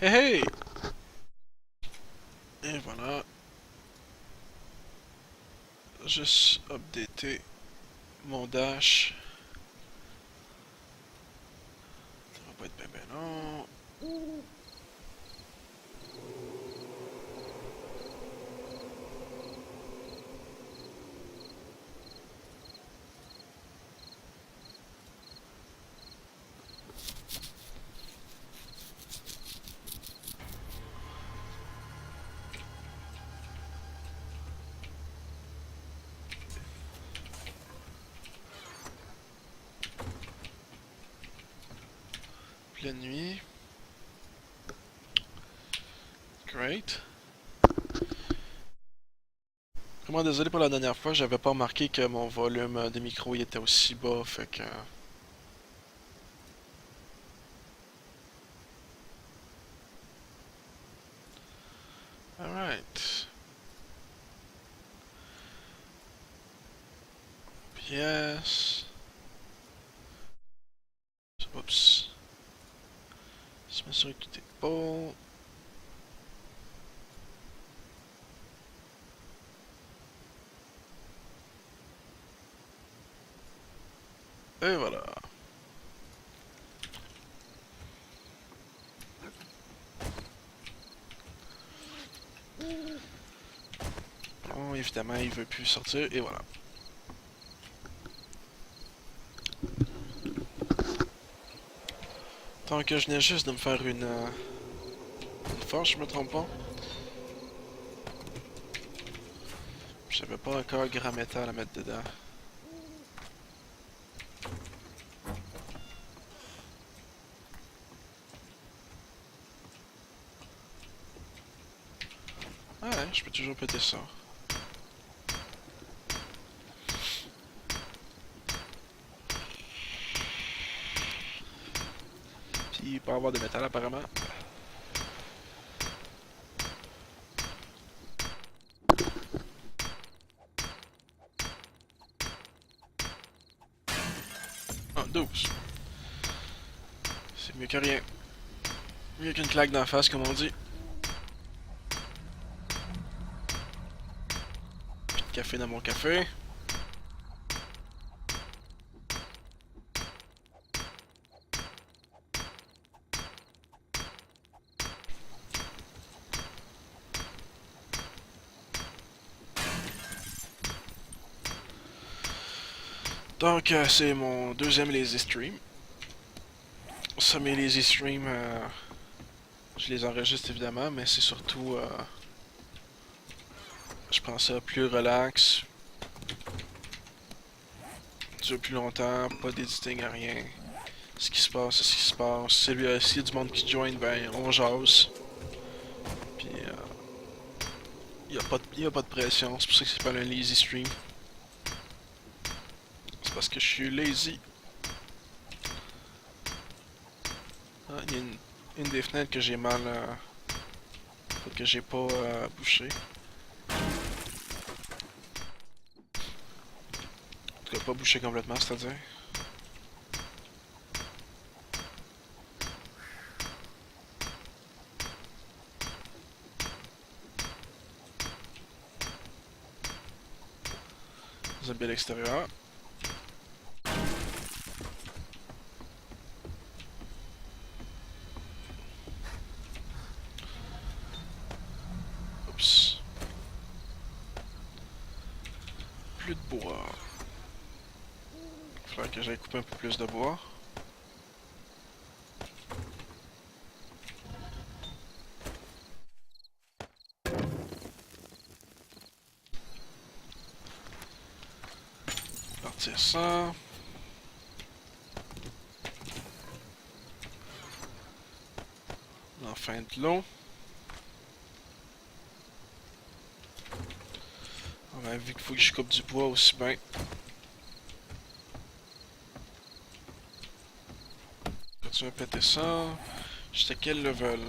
Hey hey! Et voilà, juste updater mon dash. Ça va pas être bien ben long. Pleine nuit. Great. Vraiment désolé pour la dernière fois, j'avais pas remarqué que mon volume de micro il était aussi bas, fait que... Alright. Pièce. Oups. Je m'assure que tout est bon. Et voilà. Bon, évidemment, il veut plus sortir, et voilà. Tant que je venais juste de me faire une force, je me trompe pas. J'avais pas encore grand métal à mettre dedans. Ah ouais, je peux toujours péter ça. Puis il peut avoir de métal apparemment. Ah, 12. C'est mieux que rien. Mieux qu'une claque d'en face, comme on dit. Puis de café dans mon café. Donc, c'est mon deuxième lazy stream. Ça, mes lazy streams, je les enregistre évidemment, mais c'est surtout, je prends ça plus relax, dure plus longtemps, pas d'editing à rien. Ce qui se passe, c'est ce qui se passe. S'il y a du monde qui join, ben on jase. Puis, y a pas de pression, c'est pour ça que c'est pas un lazy stream. C'est parce que je suis lazy. Ah, il y a une des fenêtres que j'ai mal, que j'ai pas bouché. En tout cas, pas bouché complètement, c'est-à-dire. Zombie à l'extérieur. Oups. Plus de bois. Il faudrait que j'aille couper un peu plus de bois. Partir ça. Enfin de l'eau. Ouais, vu qu'il faut que je coupe du bois aussi bien. Continuer à péter ça. J'étais quel level?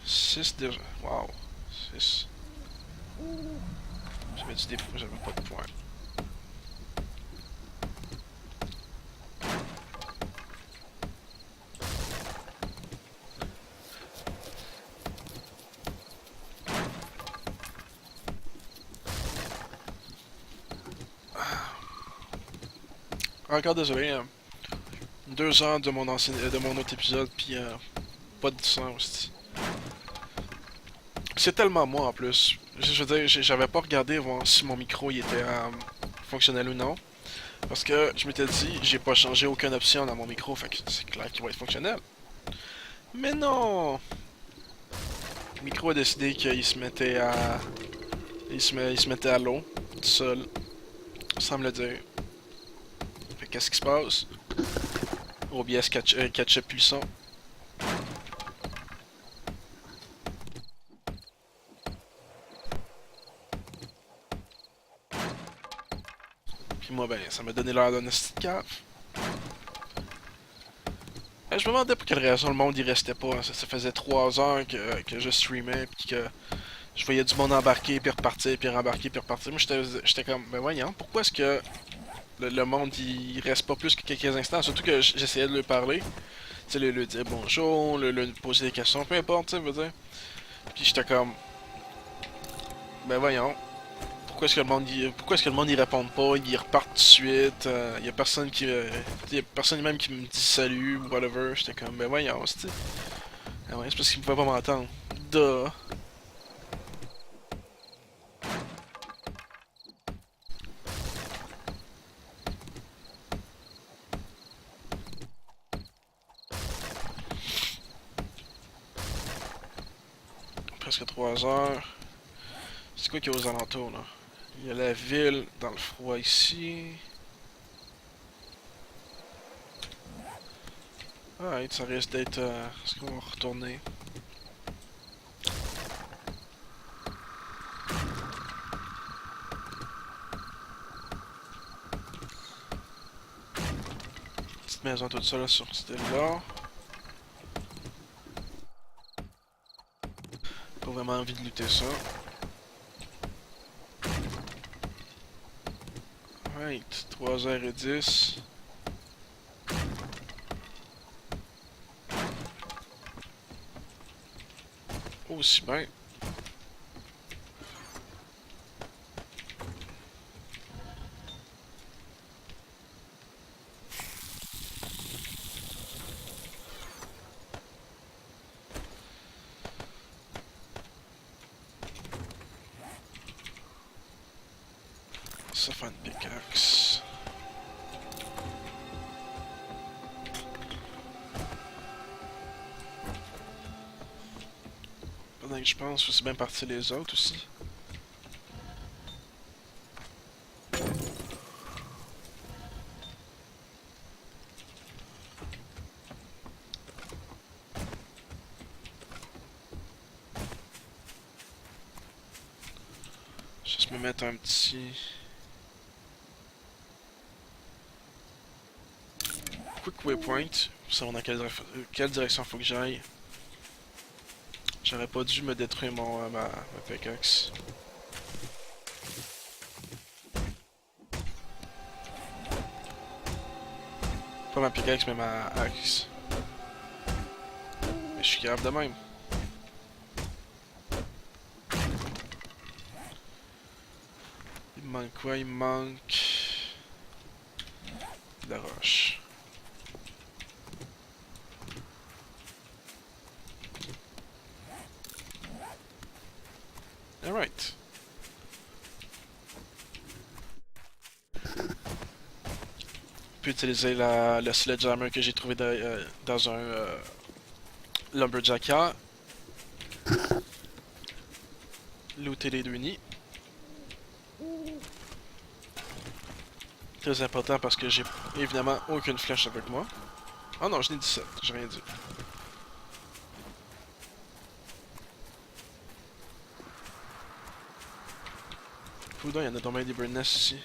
6 déjà. Wow. 6. J'avais dit des fois, j'avais pas de points. encore désolé. 2 heures de mon ancien, de mon autre épisode, puis pas de son aussi. C'est tellement moi en plus. Je veux dire, j'avais pas regardé voir si mon micro il était fonctionnel ou non. Parce que je m'étais dit, j'ai pas changé aucune option dans mon micro, fait que c'est clair qu'il va être fonctionnel. Mais non! Le micro a décidé qu'il se mettait à. Il se mettait à l'eau, tout seul, sans me le dire. Fait qu'est-ce qui se passe? OBS catch plus le son. Puis moi, ben, ça m'a donné l'air d'un esti de cave. Je me demandais pour quelle raison le monde y restait pas. Ça faisait 3 heures que je streamais, puis que je voyais du monde embarquer, puis repartir, puis rembarquer, puis repartir. Moi, j'étais comme, ben voyons, pourquoi est-ce que le monde il reste pas plus que quelques instants? Surtout que j'essayais de lui parler. Tu sais, lui dire bonjour, lui poser des questions, peu importe, tu sais, veux dire. Puis j'étais comme, ben voyons, pourquoi est-ce que le monde y répond pas, ils repartent tout de suite, y a personne qui, y a personne même qui me dit salut ou whatever. J'étais comme, ben voyons, c'est ah ouais, c'est parce qu'il ne pouvait pas m'entendre. Duh. Presque 3 heures. C'est quoi qu'il y a aux alentours là? Il y a la ville dans le froid ici. Alright, ça risque d'être. Est-ce qu'on va retourner? Petite maison toute seule sur cette île-là. Pas vraiment envie de lutter ça. Alright, 3h10. Aussi bien. Ça fait une pickaxe. Pendant que je pense, faut aussi bien partir les autres aussi. Juste me mettre un petit. Quick waypoint, pour savoir dans quelle direction faut que j'aille. J'aurais pas dû me détruire ma pickaxe. Pas ma pickaxe, mais ma axe. Mais je suis grave de même. Il me manque quoi? Il me manque. De la roche. Alright. Je peux utiliser le sledgehammer que j'ai trouvé dans un lumberjack hier. Looter les 2 nids. Très important parce que j'ai évidemment aucune flèche avec moi. Oh non, je n'ai 17, j'ai rien dit. Coudon, il y en a tombé des bird nests ici. «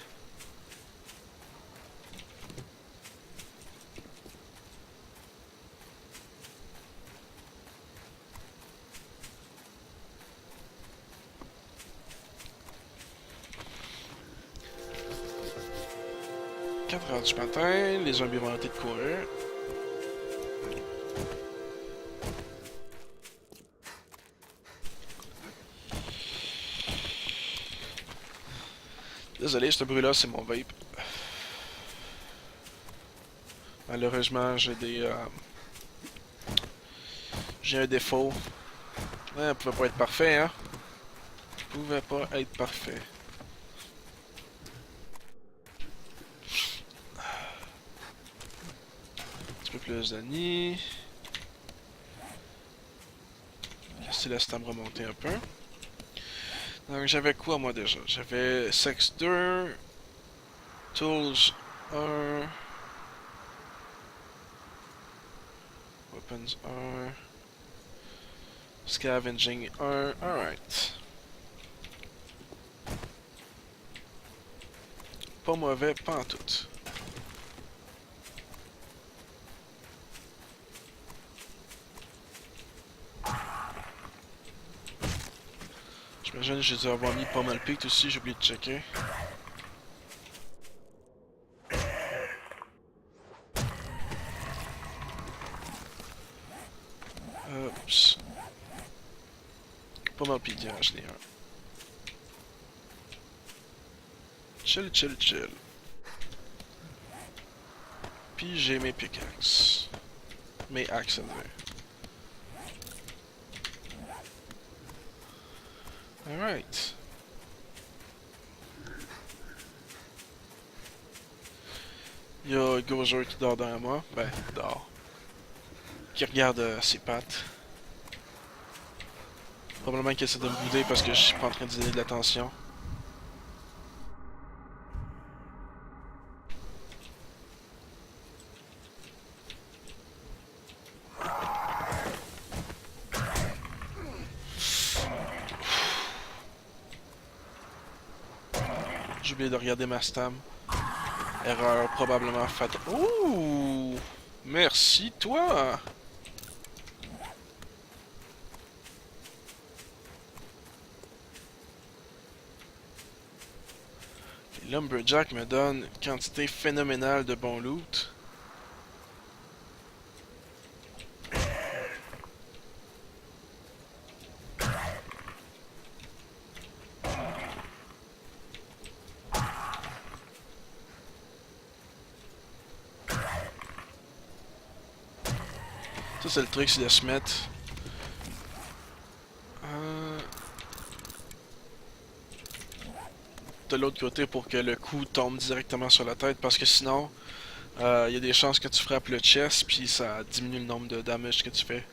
4h du matin, les zombies vont arrêter de courir. Désolé, ce bruit-là, c'est mon vape. Malheureusement, j'ai un défaut. Ça pouvait pas être parfait, hein? Pouvait pas être parfait. Un petit peu plus d'années. Laissez la stam remonter un peu. Donc j'avais quoi moi déjà? J'avais Sex 2, Tools 1, Weapons 1, Scavenging 1, alright. Pas mauvais, pas en tout. J'imagine que j'ai dû avoir mis pas mal pique aussi, j'ai oublié de checker. Oups. Pas mal pique, hein, je l'ai un. Chill, chill, chill. Puis j'ai mes pickaxes. Mes axes à dire. Alright. Il y a Gozer qui dort derrière moi. Ben, dort. Qui regarde ses pattes. Probablement qu'il essaie de me bouder parce que je suis pas en train de donner de l'attention. J'ai oublié de regarder ma stam. Erreur probablement fatale. Ouh! Merci toi! Lumberjack me donne une quantité phénoménale de bon loot. Ça c'est le truc, c'est de se mettre... de l'autre côté pour que le coup tombe directement sur la tête parce que sinon il y a des chances que tu frappes le chest puis ça diminue le nombre de damage que tu fais.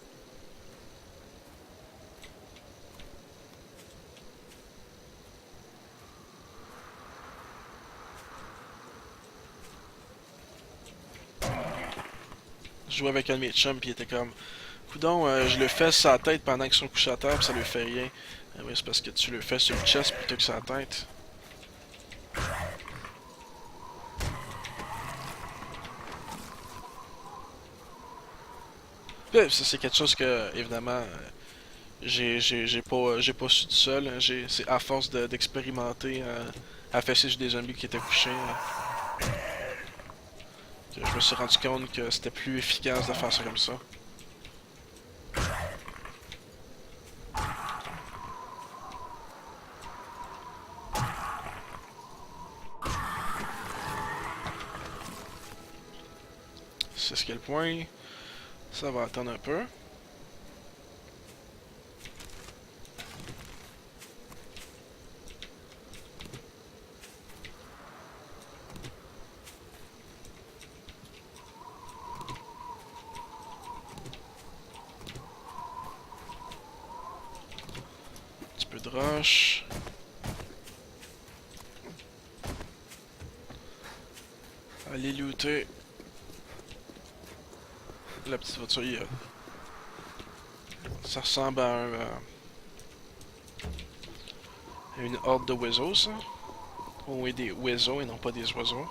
Je jouais avec un de mes chums puis il était comme coudon, je le fais sur la tête pendant qu'ils sont couchés à terre pis ça lui fait rien. Oui, c'est parce que tu le fais sur le chest plutôt que sur la tête. Puis, ça c'est quelque chose que évidemment j'ai pas su tout seul. C'est à force d'expérimenter à fesser sur des zombies qui étaient couchés. Que je me suis rendu compte que c'était plus efficace de faire ça comme ça. C'est ce qu'est le point. Ça va attendre un peu. Un petit peu de rush. Aller looter la petite voiture. Ça ressemble à une horde de oiseaux, ça. Oh, oui, des oiseaux et non pas des oiseaux.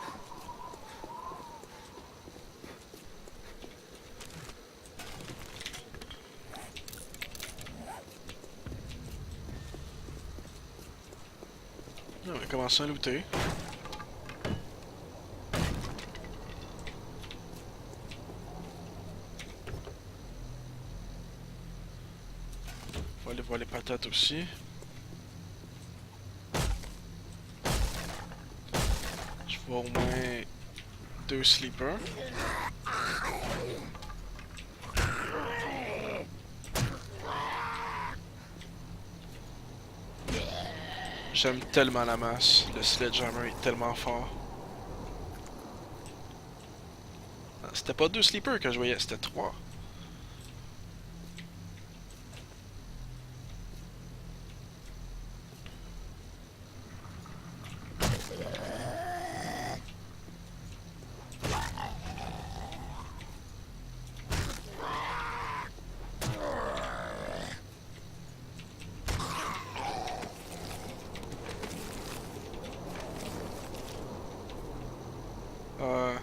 On va commencer à looter. On va aller voir les patates aussi. Je vois au moins 2 sleepers. J'aime tellement la masse. Le Sledgehammer est tellement fort. C'était pas deux sleepers que je voyais, c'était trois. Euh...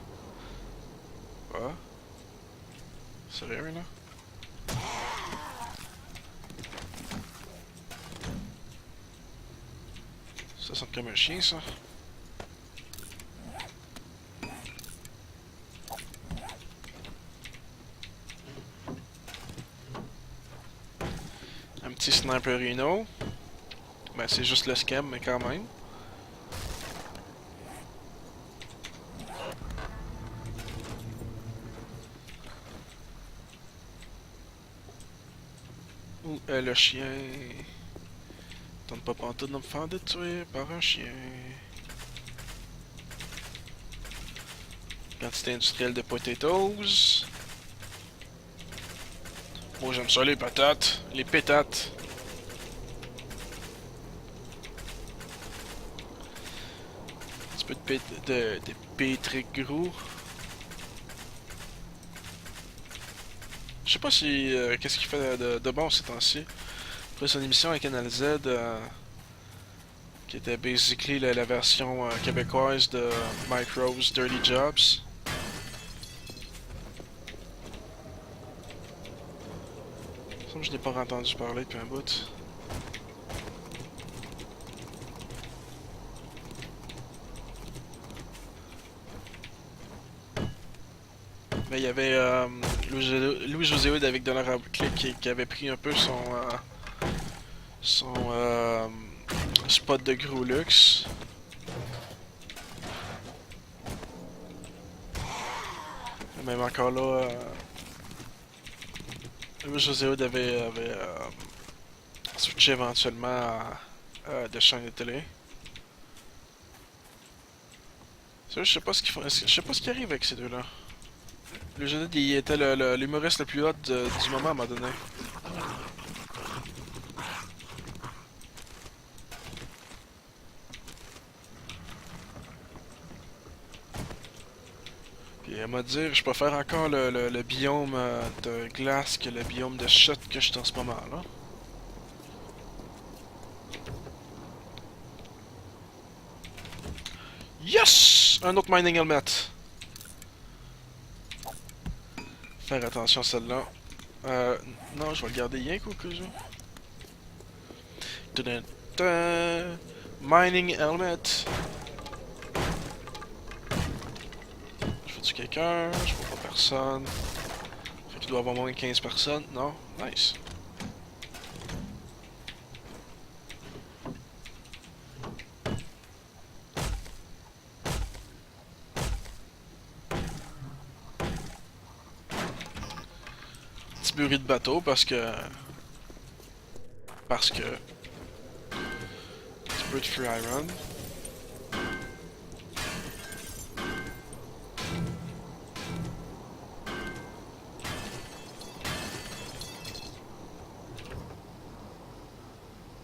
Ah, sérieux là? Ça sonne comme un chien ça. Un petit sniperino. Ben c'est juste le scam mais quand même. Ou le chien. Tente pas pantoute de me faire détruire par un chien. Quantité industrielle de potatoes. Moi j'aime ça les patates. Les pétates. Un petit peu de pétric gros. Je sais pas si. Qu'est-ce qu'il fait de bon ces temps-ci. Après son émission avec Canal Z. Qui était basically la version québécoise de Mike Rose Dirty Jobs. Ça, je n'ai pas entendu parler depuis un bout. Mais il y avait Louis-José Hood avec Dollar Click qui avait pris un peu son spot de gros luxe. Même encore là, Louis-José Hood avait switché éventuellement à des chaînes de télé. Ça, je sais pas ce qu'ils font. Je sais pas ce qui arrive avec ces deux-là. Louis-José Hood, il était l'humoriste le plus hot du moment à un moment donné. Puis elle m'a dit, je préfère encore le biome de glace que le biome de shot que je suis en ce moment là. Yes! Un autre mining helmet. Faire attention à celle-là. Non, je vais le garder rien qu'au cas où. Mining helmet. Je vois-tu quelqu'un? Je vois pas personne. Fait qu'il doit y avoir moins de 15 personnes. Non? Nice. Petit bruit de bateau parce que... Petit bruit de free iron.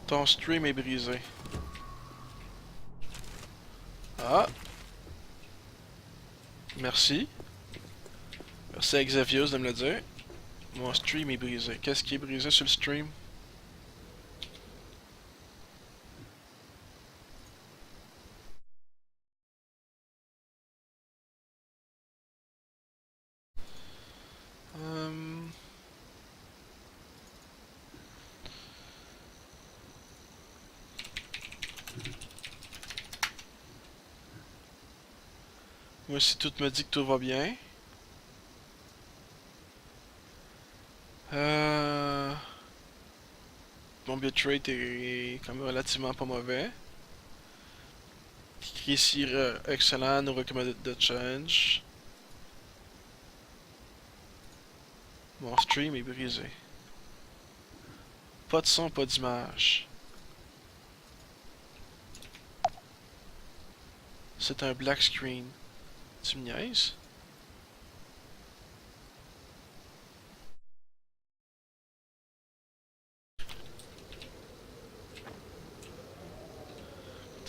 Ton stream est brisé. Ah! Merci. Merci à Xavius de me le dire. Mon stream est brisé. Qu'est-ce qui est brisé sur le stream? Euh... Moi, si tout me dit que tout va bien. Euh... Mon bitrate est quand même relativement pas mauvais. Écrit ici excellent, nous recommanded de change. Mon stream est brisé. Pas de son, pas d'image. C'est un black screen. Tu me niaises?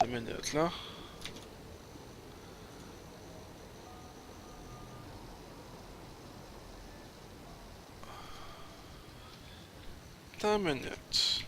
Attends une minute là. Attends une minute.